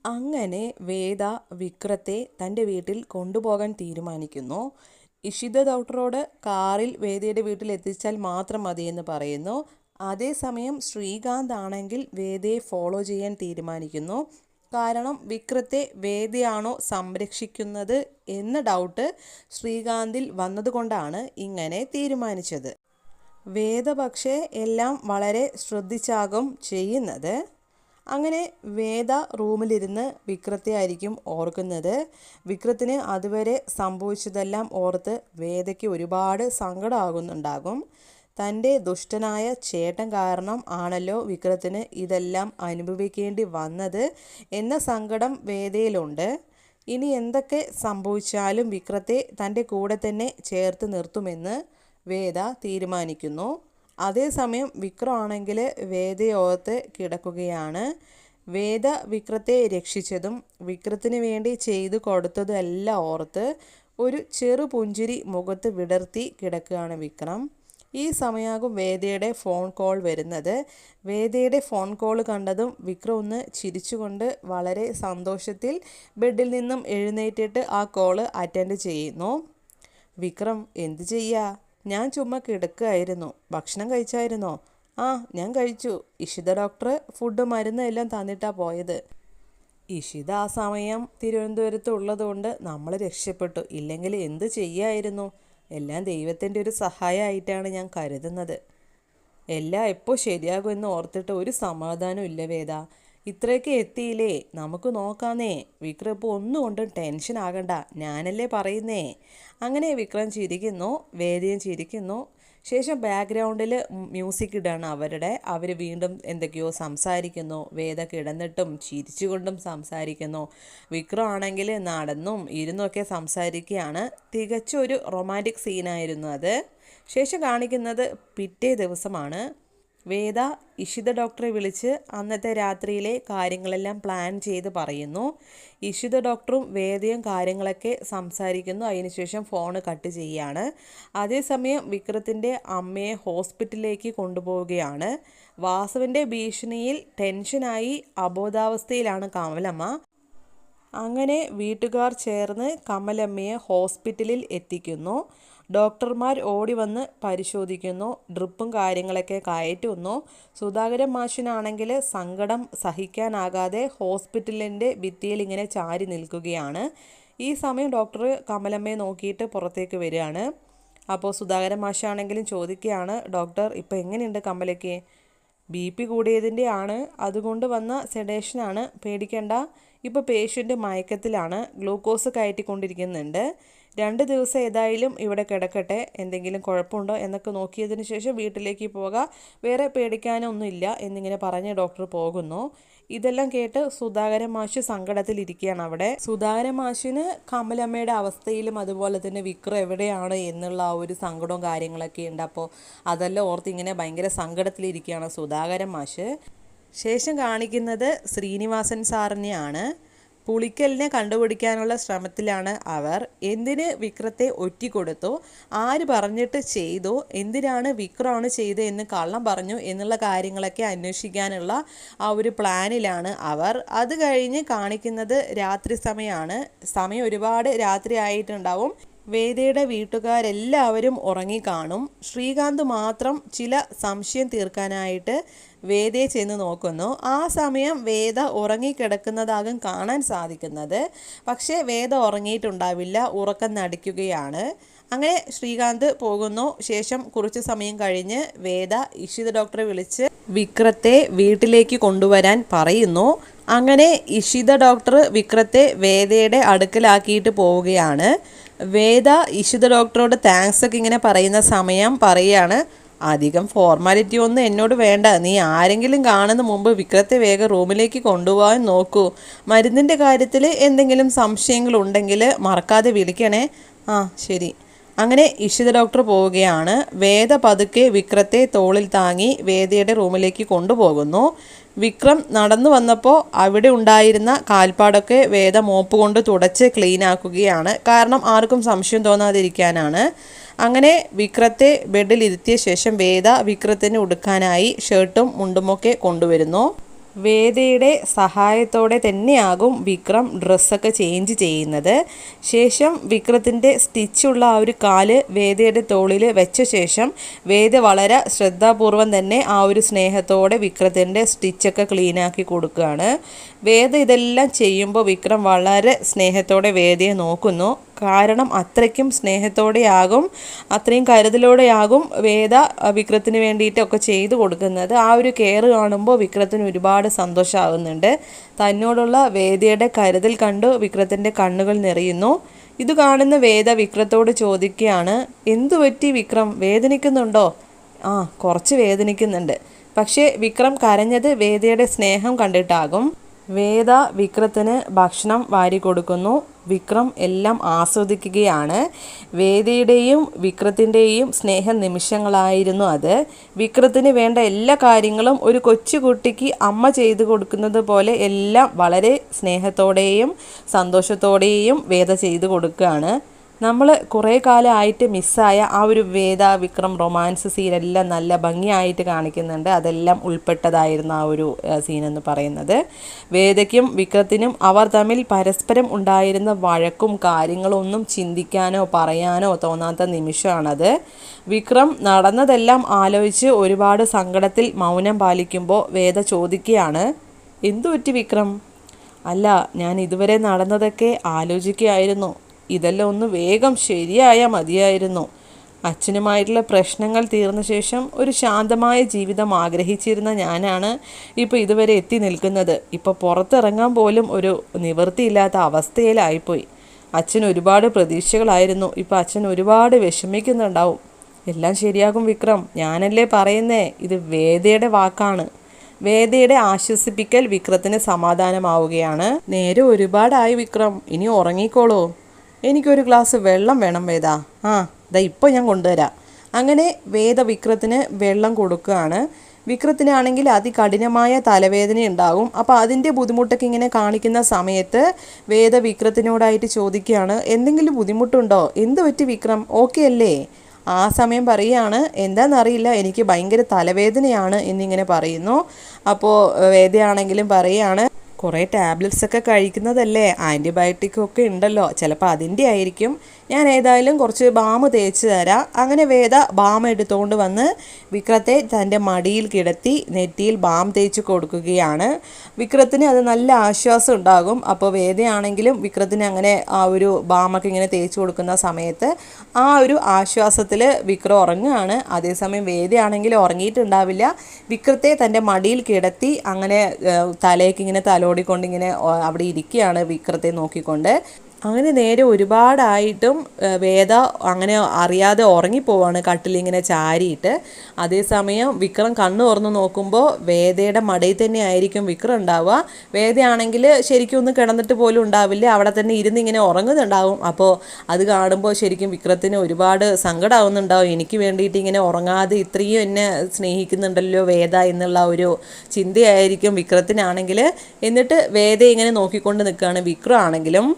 അങ്ങനെ വേദ വിക്രത്തെ തൻ്റെ വീട്ടിൽ കൊണ്ടുപോകാൻ തീരുമാനിക്കുന്നു. ഇഷിത ഡോക്ടറോട് കാറിൽ വേദയുടെ വീട്ടിൽ എത്തിച്ചാൽ മാത്രം മതിയെന്ന് പറയുന്നു. അതേസമയം ശ്രീകാന്ത് ആണെങ്കിൽ വേദയെ ഫോളോ ചെയ്യാൻ തീരുമാനിക്കുന്നു. കാരണം വിക്രത്തെ വേദയാണോ സംരക്ഷിക്കുന്നത് എന്ന ഡൗട്ട് ശ്രീകാന്തിൽ വന്നതുകൊണ്ടാണ് ഇങ്ങനെ തീരുമാനിച്ചത്. വേദ പക്ഷേ എല്ലാം വളരെ ശ്രദ്ധിച്ചാകും ചെയ്യുന്നത്. അങ്ങനെ വേദ റൂമിലിരുന്ന് വിക്രത്തെ ആയിരിക്കും ഓർക്കുന്നത്. വിക്രത്തിന് അതുവരെ സംഭവിച്ചതെല്ലാം ഓർത്ത് വേദയ്ക്ക് ഒരുപാട് സങ്കടമാകുന്നുണ്ടാകും. തൻ്റെ ദുഷ്ടനായ ചേട്ടൻ കാരണം ആണല്ലോ വിക്രത്തിന് ഇതെല്ലാം അനുഭവിക്കേണ്ടി വന്നത് എന്ന സങ്കടം വേദയിലുണ്ട്. ഇനി എന്തൊക്കെ സംഭവിച്ചാലും വിക്രത്തെ തൻ്റെ കൂടെ തന്നെ ചേർത്ത് നിർത്തുമെന്ന് വേദ തീരുമാനിക്കുന്നു. അതേസമയം വിക്രം ആണെങ്കിൽ വേദയോർത്ത് കിടക്കുകയാണ്. വേദ വിക്രത്തെ രക്ഷിച്ചതും വിക്രത്തിന് വേണ്ടി ചെയ്തു കൊടുത്തതും എല്ലാം ഓർത്ത് ഒരു ചെറു പുഞ്ചിരി മുഖത്ത് വിടർത്തി കിടക്കുകയാണ് വിക്രം. ഈ സമയമാകും വേദയുടെ ഫോൺ കോൾ വരുന്നത്. വേദയുടെ ഫോൺ കോൾ കണ്ടതും വിക്രം ഒന്ന് ചിരിച്ചുകൊണ്ട് വളരെ സന്തോഷത്തിൽ ബെഡിൽ നിന്നും എഴുന്നേറ്റിട്ട് ആ കോള് അറ്റൻഡ് ചെയ്യുന്നു. വിക്രം, എന്ത് ചെയ്യാ? ഞാൻ ചുമ്മാ കിടക്കുകയായിരുന്നു. ഭക്ഷണം കഴിച്ചായിരുന്നോ? ആ, ഞാൻ കഴിച്ചു. ഇഷിത ഡോക്ടർ ഫുഡ് മരുന്ന് എല്ലാം തന്നിട്ടാ പോയത്. ഇഷിത ആ സമയം തിരുവനന്തപുരത്ത് ഉള്ളതുകൊണ്ട് നമ്മൾ രക്ഷപ്പെട്ടു. ഇല്ലെങ്കിൽ എന്ത് ചെയ്യായിരുന്നു? എല്ലാം ദൈവത്തിൻ്റെ ഒരു സഹായമായിട്ടാണ് ഞാൻ കരുതുന്നത്. എല്ലാം എപ്പോൾ ശരിയാകുമെന്ന് ഓർത്തിട്ട് ഒരു സമാധാനം ഇല്ല വേദ. ഇത്രയൊക്കെ എത്തിയില്ലേ, നമുക്ക് നോക്കാന്നേ. വിക്രം ഇപ്പോൾ ഒന്നും കൊണ്ടും ടെൻഷൻ ആകണ്ട, ഞാനല്ലേ പറയുന്നേ. അങ്ങനെ വിക്രം ചിരിക്കുന്നു, വേദയും ചിരിക്കുന്നു. ശേഷം ബാക്ക്ഗ്രൗണ്ടിൽ മ്യൂസിക് ഇടാണ് അവർ വീണ്ടും എന്തൊക്കെയോ സംസാരിക്കുന്നു. വേദ കിടന്നിട്ടും ചിരിച്ചുകൊണ്ടും സംസാരിക്കുന്നു. വിക്രം ആണെങ്കിൽ നടന്നും ഇരുന്നുമൊക്കെ സംസാരിക്കുകയാണ്. തികച്ചൊരു റൊമാൻറ്റിക് സീനായിരുന്നു അത്. ശേഷം കാണിക്കുന്നത് പിറ്റേ ദിവസമാണ്. വേദ ഇഷിത ഡോക്ടറെ വിളിച്ച് അന്നത്തെ രാത്രിയിലെ കാര്യങ്ങളെല്ലാം പ്ലാൻ ചെയ്ത് പറയുന്നു. ഇഷിത ഡോക്ടറും വേദയും കാര്യങ്ങളൊക്കെ സംസാരിക്കുന്നു. അതിനുശേഷം ഫോണ് കട്ട് ചെയ്യുകയാണ്. അതേസമയം വിക്രത്തിൻ്റെ അമ്മയെ ഹോസ്പിറ്റലിലേക്ക് കൊണ്ടുപോവുകയാണ്. വാസുവിൻ്റെ ഭീഷണിയിൽ ടെൻഷനായി അബോധാവസ്ഥയിലാണ് കമലമ്മ. അങ്ങനെ വീട്ടുകാർ ചേർന്ന് കമലമ്മയെ ഹോസ്പിറ്റലിൽ എത്തിക്കുന്നു. ഡോക്ടർമാർ ഓടി വന്ന് പരിശോധിക്കുന്നു. ഡ്രിപ്പും കാര്യങ്ങളൊക്കെ കയറ്റുന്നു. സുധാകരൻ മാഷിനാണെങ്കിൽ സങ്കടം സഹിക്കാനാകാതെ ഹോസ്പിറ്റലിൻ്റെ ഭിത്തിയിൽ ഇങ്ങനെ ചാരി നിൽക്കുകയാണ്. ഈ സമയം ഡോക്ടർ കമലമ്മയെ നോക്കിയിട്ട് പുറത്തേക്ക് വരികയാണ്. അപ്പോൾ സുധാകരൻ മാഷാണെങ്കിലും ചോദിക്കുകയാണ്, ഡോക്ടർ ഇപ്പോൾ എങ്ങനെയുണ്ട് കമലയ്ക്ക്? BP കൂടിയതിൻ്റെ ആണ്, അതുകൊണ്ട് വന്ന സെഡേഷനാണ്, പേടിക്കേണ്ട. ഇപ്പോൾ പേഷ്യൻ്റ് മയക്കത്തിലാണ്, ഗ്ലൂക്കോസ് കയറ്റിക്കൊണ്ടിരിക്കുന്നുണ്ട്. 2 ദിവസം ഏതായാലും ഇവിടെ കിടക്കട്ടെ, എന്തെങ്കിലും കുഴപ്പമുണ്ടോ എന്നൊക്കെ നോക്കിയതിന് ശേഷം വീട്ടിലേക്ക് പോകാം, വേറെ പേടിക്കാനൊന്നുമില്ല എന്നിങ്ങനെ പറഞ്ഞ് ഡോക്ടർ പോകുന്നു. ഇതെല്ലാം കേട്ട് സുധാകരൻ മാഷ് സങ്കടത്തിലിരിക്കുകയാണ് അവിടെ. സുധാകരൻ മാഷിന് കമലമ്മയുടെ അവസ്ഥയിലും അതുപോലെ തന്നെ വിക്രം എവിടെയാണ് എന്നുള്ള ആ ഒരു സങ്കടവും കാര്യങ്ങളൊക്കെ ഉണ്ട്. അപ്പോൾ അതെല്ലാം ഓർത്ത് ഇങ്ങനെ ഭയങ്കര സങ്കടത്തിലിരിക്കുകയാണ് സുധാകരൻ മാഷ്. ശേഷം കാണിക്കുന്നത് ശ്രീനിവാസൻ സാറിനെയാണ്. പുളിക്കലിനെ കണ്ടുപിടിക്കാനുള്ള ശ്രമത്തിലാണ് അവർ. എന്തിന് വിക്രത്തെ ഒറ്റിക്കൊടുത്തു, ആര് പറഞ്ഞിട്ട് ചെയ്തു, എന്തിനാണ് വിക്രമാണ് ചെയ്തത് എന്ന് കള്ളം പറഞ്ഞു എന്നുള്ള കാര്യങ്ങളൊക്കെ അന്വേഷിക്കാനുള്ള ആ ഒരു പ്ലാനിലാണ് അവർ. അത് കഴിഞ്ഞ് കാണിക്കുന്നത് രാത്രി സമയമാണ്. സമയം ഒരുപാട് രാത്രി ആയിട്ടുണ്ടാവും. വേദയുടെ വീട്ടുകാരെല്ലാവരും ഉറങ്ങിക്കാണും. ശ്രീകാന്ത് മാത്രം ചില സംശയം തീർക്കാനായിട്ട് വേദയെ ചെന്ന് നോക്കുന്നു. ആ സമയം വേദ ഉറങ്ങിക്കിടക്കുന്നതാകും കാണാൻ സാധിക്കുന്നത്. പക്ഷേ വേദ ഉറങ്ങിയിട്ടുണ്ടാവില്ല, ഉറക്കം നടിക്കുകയാണ്. അങ്ങനെ ശ്രീകാന്ത് പോകുന്നു. ശേഷം കുറച്ച് സമയം കഴിഞ്ഞ് വേദ ഇഷിത ഡോക്ടറെ വിളിച്ച് വിക്രത്തെ വീട്ടിലേക്ക് കൊണ്ടുവരാൻ പറയുന്നു. അങ്ങനെ ഇഷിത ഡോക്ടർ വിക്രത്തെ വേദയുടെ അടുക്കലാക്കിയിട്ട് പോവുകയാണ്. വേദ ഇഷിത ഡോക്ടറോട് താങ്ക്സ് ഒക്കെ ഇങ്ങനെ പറയുന്ന സമയം പറയുകയാണ്, അധികം ഫോർമാലിറ്റി ഒന്നും എന്നോട് വേണ്ട, നീ ആരെങ്കിലും കാണുന്ന മുമ്പ് വിക്രത്തെ വേഗം റൂമിലേക്ക് കൊണ്ടുപോകാൻ നോക്കൂ. മരുന്നിൻ്റെ കാര്യത്തിൽ എന്തെങ്കിലും സംശയങ്ങളുണ്ടെങ്കിൽ മറക്കാതെ വിളിക്കണേ. ആ ശരി. അങ്ങനെ ഇഷിത ഡോക്ടർ പോവുകയാണ്. വേദ പതുക്കെ വിക്രത്തെ തോളിൽ താങ്ങി വേദയുടെ റൂമിലേക്ക് കൊണ്ടുപോകുന്നു. വിക്രം നടന്നു വന്നപ്പോൾ അവിടെ ഉണ്ടായിരുന്ന കാൽപ്പാടൊക്കെ വേദ മോപ്പ് കൊണ്ട് തുടച്ച് ക്ലീൻ ആക്കുകയാണ്. കാരണം ആർക്കും സംശയം തോന്നാതിരിക്കാനാണ്. അങ്ങനെ വിക്രത്തെ ബെഡിൽ ഇരുത്തിയ ശേഷം വേദ വിക്രത്തിന് ഉടുക്കാനായി ഷർട്ടും മുണ്ടുമൊക്കെ കൊണ്ടുവരുന്നു. വേദയുടെ സഹായത്തോടെ തന്നെയാകും വിക്രം ഡ്രസ്സൊക്കെ ചേഞ്ച് ചെയ്യുന്നത്. ശേഷം വിക്രത്തിൻ്റെ സ്റ്റിച്ചുള്ള ആ ഒരു കാല് വേദയുടെ തോളിൽ വെച്ച ശേഷം വേദ വളരെ ശ്രദ്ധാപൂർവം തന്നെ ആ ഒരു സ്നേഹത്തോടെ വിക്രത്തിൻ്റെ സ്റ്റിച്ചൊക്കെ ക്ലീനാക്കി കൊടുക്കുകയാണ്. വേദ ഇതെല്ലാം ചെയ്യുമ്പോൾ വിക്രം വളരെ സ്നേഹത്തോടെ വേദയെ നോക്കുന്നു. കാരണം അത്രയ്ക്കും സ്നേഹത്തോടെയാകും അത്രയും കരുതലോടെയാകും വേദ വിക്രത്തിന് വേണ്ടിയിട്ടൊക്കെ ചെയ്തു കൊടുക്കുന്നത്. ആ ഒരു കെയർ കാണുമ്പോൾ വിക്രത്തിന് ഒരുപാട് സന്തോഷമാകുന്നുണ്ട്. തന്നോടുള്ള വേദയുടെ കരുതൽ കണ്ടു വിക്രത്തിൻ്റെ കണ്ണുകൾ നിറയുന്നു. ഇത് കാണുന്ന വേദ വിക്രത്തോട് ചോദിക്കുകയാണ്, എന്തു പറ്റി വിക്രം, വേദനിക്കുന്നുണ്ടോ? ആ, കുറച്ച് വേദനിക്കുന്നുണ്ട്. പക്ഷേ വിക്രം കരഞ്ഞത് വേദയുടെ സ്നേഹം കണ്ടിട്ടാകും. വേദ വിക്രത്തിന് ഭക്ഷണം വാരി കൊടുക്കുന്നു. വിക്രം എല്ലാം ആസ്വദിക്കുകയാണ്. വേദയുടെയും വിക്രത്തിൻ്റെയും സ്നേഹ നിമിഷങ്ങളായിരുന്നു അത്. വിക്രത്തിന് വേണ്ട എല്ലാ കാര്യങ്ങളും ഒരു കൊച്ചുകുട്ടിക്ക് അമ്മ ചെയ്തു കൊടുക്കുന്നത് പോലെ എല്ലാം വളരെ സ്നേഹത്തോടെയും സന്തോഷത്തോടെയും വേദ ചെയ്തു കൊടുക്കുകയാണ്. നമ്മൾ കുറേ കാലമായിട്ട് മിസ്സായ ആ ഒരു വേദ വിക്രം റൊമാൻസ് സീനെല്ലാം നല്ല ഭംഗിയായിട്ട് കാണിക്കുന്നുണ്ട്. അതെല്ലാം ഉൾപ്പെട്ടതായിരുന്നു ആ ഒരു സീനെന്ന് പറയുന്നത്. വേദയ്ക്കും വിക്രത്തിനും അവർ തമ്മിൽ പരസ്പരം ഉണ്ടായിരുന്ന വഴക്കും കാര്യങ്ങളും ഒന്നും ചിന്തിക്കാനോ പറയാനോ തോന്നാത്ത നിമിഷമാണത്. വിക്രം നടന്നതെല്ലാം ആലോചിച്ച് ഒരുപാട് സങ്കടത്തിൽ മൗനം പാലിക്കുമ്പോൾ വേദ ചോദിക്കുകയാണ്, എന്തു പറ്റി വിക്രം? അല്ല, ഞാൻ ഇതുവരെ നടന്നതൊക്കെ ആലോചിക്കുകയായിരുന്നു. ഇതെല്ലാം ഒന്ന് വേഗം ശരിയായാൽ മതിയായിരുന്നു. അച്ഛനുമായിട്ടുള്ള പ്രശ്നങ്ങൾ തീർന്ന ശേഷം ഒരു ശാന്തമായ ജീവിതം ആഗ്രഹിച്ചിരുന്ന ഞാനാണ് ഇപ്പോൾ ഇതുവരെ എത്തി നിൽക്കുന്നത്. ഇപ്പോൾ പുറത്തിറങ്ങാൻ പോലും ഒരു നിവൃത്തിയില്ലാത്ത അവസ്ഥയിലായിപ്പോയി. അച്ഛൻ ഒരുപാട് പ്രതീക്ഷകളായിരുന്നു. ഇപ്പോൾ അച്ഛൻ ഒരുപാട് വിഷമിക്കുന്നുണ്ടാവും. എല്ലാം ശരിയാകും വിക്രം, ഞാനല്ലേ പറയുന്നേ. ഇത് വേദയുടെ വാക്കാണ്. വേദയുടെ ആശ്വസിപ്പിക്കൽ വിക്രത്തിന് സമാധാനമാവുകയാണ്. നേരെ ഒരുപാടായി വിക്രം, ഇനി ഉറങ്ങിക്കോളൂ. എനിക്കൊരു ഗ്ലാസ് വെള്ളം വേണം വേദ. ആ, ദാ ഇപ്പോൾ ഞാൻ കൊണ്ടുവരാം. അങ്ങനെ വേദ വിക്രത്തിന് വെള്ളം കൊടുക്കുകയാണ്. വിക്രത്തിനാണെങ്കിൽ അതികഠിനമായ തലവേദന ഉണ്ടാകും. അപ്പോൾ അതിൻ്റെ ബുദ്ധിമുട്ടൊക്കെ ഇങ്ങനെ കാണിക്കുന്ന സമയത്ത് വേദ വിക്രത്തിനോടായിട്ട് ചോദിക്കുകയാണ്, എന്തെങ്കിലും ബുദ്ധിമുട്ടുണ്ടോ? എന്ത് പറ്റി വിക്രം, ഓക്കെ അല്ലേ? ആ സമയം പറയുകയാണ്, എന്താണെന്നറിയില്ല, എനിക്ക് ഭയങ്കര തലവേദനയാണ് എന്നിങ്ങനെ പറയുന്നു. അപ്പോൾ വേദയാണെങ്കിലും പറയുകയാണ്, കുറേ ടാബ്ലറ്റ്സ് ഒക്കെ കഴിക്കുന്നതല്ലേ, ആൻറ്റിബയോട്ടിക്കൊക്കെ ഉണ്ടല്ലോ, ചിലപ്പോൾ അതിൻ്റെ ആയിരിക്കും. ഞാൻ ഏതായാലും കുറച്ച് ബാം തേച്ച് തരാം. അങ്ങനെ വേദ ബാം എടുത്തുകൊണ്ട് വന്ന് വിക്രത്തെ തൻ്റെ മടിയിൽ കിടത്തി നെറ്റിയിൽ ബാം തേച്ച് കൊടുക്കുകയാണ്. വിക്രത്തിന് അത് നല്ല ആശ്വാസം ഉണ്ടാകും. അപ്പോൾ വേദയാണെങ്കിലും വിക്രത്തിന് അങ്ങനെ ആ ഒരു ബാമൊക്കെ ഇങ്ങനെ തേച്ച് കൊടുക്കുന്ന സമയത്ത് ആ ഒരു ആശ്വാസത്തിൽ വിക്രം ഉറങ്ങുകയാണ്. അതേസമയം വേദയാണെങ്കിൽ ഉറങ്ങിയിട്ടുണ്ടാവില്ല. വിക്രത്തെ തൻ്റെ മടിയിൽ കിടത്തി അങ്ങനെ തലേക്ക് ഇങ്ങനെ തലോടിക്കൊണ്ടിങ്ങനെ അവിടെ ഇരിക്കുകയാണ് വിക്രത്തെ നോക്കിക്കൊണ്ട്. അങ്ങനെ നേരെ ഒരുപാടായിട്ടും വേദ അങ്ങനെ അറിയാതെ ഉറങ്ങിപ്പോവാണ് കട്ടിലിങ്ങനെ ചാരിയിട്ട്. അതേസമയം വിക്രം കണ്ണു തുറന്ന് നോക്കുമ്പോൾ വേദയുടെ മടയിൽ തന്നെ ആയിരിക്കും വിക്രം ഉണ്ടാവുക. വേദയാണെങ്കിൽ ശരിക്കും ഒന്ന് കിടന്നിട്ട് പോലും ഉണ്ടാവില്ല, അവിടെ തന്നെ ഇരുന്ന് ഇങ്ങനെ ഉറങ്ങുന്നുണ്ടാവും. അപ്പോൾ അത് കാണുമ്പോൾ ശരിക്കും വിക്രത്തിന് ഒരുപാട് സങ്കടമാവുന്നുണ്ടാവും. എനിക്ക് വേണ്ടിയിട്ട് ഇങ്ങനെ ഉറങ്ങാതെ ഇത്രയും എന്നെ സ്നേഹിക്കുന്നുണ്ടല്ലോ വേദ എന്നുള്ള ഒരു ചിന്തയായിരിക്കും വിക്രത്തിനാണെങ്കിൽ. എന്നിട്ട് വേദ ഇങ്ങനെ നോക്കിക്കൊണ്ട് നിൽക്കുകയാണ്. വിക്രം ആണെങ്കിലും